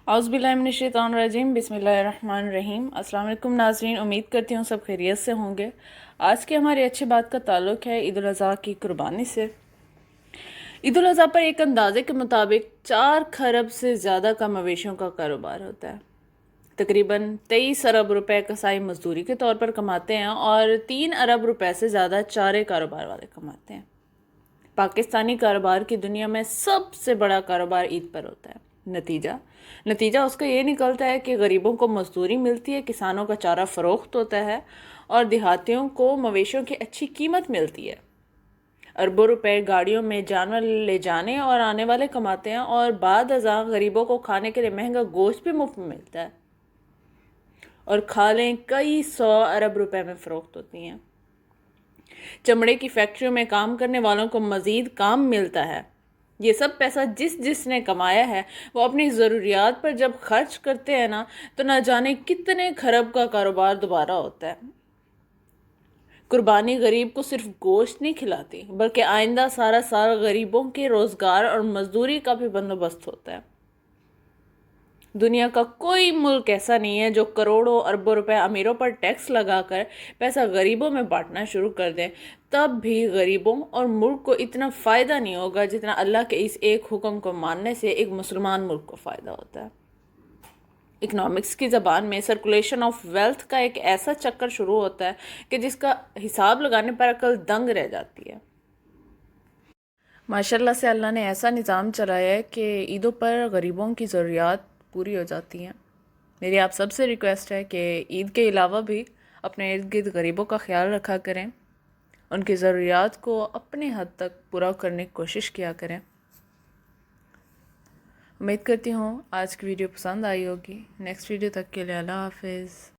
औज़ुबिल्लाहिमिनश्शैतानिर्रजीम बिस्मिल्लाहिर्रहमानिर्रहीम। अस्सलाम वालेकुम नाज़रीन, उम्मीद करती हूँ सब खैरियत से होंगे। आज की हमारी अच्छी बात का ताल्लुक़ है ईद उल अज़हा की कुर्बानी से। ईद उल अज़हा पर एक अंदाजे के मुताबिक 4 खरब से ज़्यादा का मवेशियों का कारोबार होता है। तकरीबन 23 अरब रुपए कसाई मजदूरी के तौर पर कमाते हैं और 3 अरब रुपए से ज़्यादा चारे कारोबार वाले कमाते हैं। पाकिस्तानी कारोबार की दुनिया में सबसे बड़ा कारोबार ईद पर होता है। नतीजा उसका ये निकलता है कि गरीबों को मजदूरी मिलती है, किसानों का चारा फरोख्त होता है और देहातियों को मवेशियों की अच्छी कीमत मिलती है। अरबों रुपए गाड़ियों में जानवर ले जाने और आने वाले कमाते हैं और बाद अज़ा गरीबों को खाने के लिए महंगा गोश्त भी मुफ्त में मिलता है और खालें कई 100 अरब रुपए में फरोख्त होती हैं। चमड़े की फैक्ट्रियों में काम करने वालों को मज़ीद काम मिलता है। ये सब पैसा जिसने कमाया है वो अपनी ज़रूरियात पर जब खर्च करते हैं ना, तो ना जाने कितने खरब का कारोबार दोबारा होता है। कुर्बानी गरीब को सिर्फ गोश्त नहीं खिलाती, बल्कि आइंदा सारा साल गरीबों के रोज़गार और मजदूरी का भी बंदोबस्त होता है। दुनिया का कोई मुल्क ऐसा नहीं है जो करोड़ों अरबों रुपए अमीरों पर टैक्स लगाकर पैसा गरीबों में बांटना शुरू कर दे, तब भी गरीबों और मुल्क को इतना फ़ायदा नहीं होगा जितना अल्लाह के इस एक हुक्म को मानने से एक मुसलमान मुल्क को फ़ायदा होता है। इकनॉमिक्स की ज़बान में सर्कुलेशन ऑफ वेल्थ का एक ऐसा चक्कर शुरू होता है कि जिसका हिसाब लगाने पर अकल दंग रह जाती है। माशाल्लाह से अल्लाह ने ऐसा निज़ाम चलाया है कि ईदों पर गरीबों की ज़रूरियात पूरी हो जाती हैं। मेरी आप सबसे रिक्वेस्ट है कि ईद के अलावा भी अपने इर्द गिर्द गरीबों का ख्याल रखा करें, उनकी ज़रूरियात को अपने हद तक पूरा करने की कोशिश किया करें। उम्मीद करती हूँ आज की वीडियो पसंद आई होगी। नेक्स्ट वीडियो तक के लिए अल्लाह हाफिज़।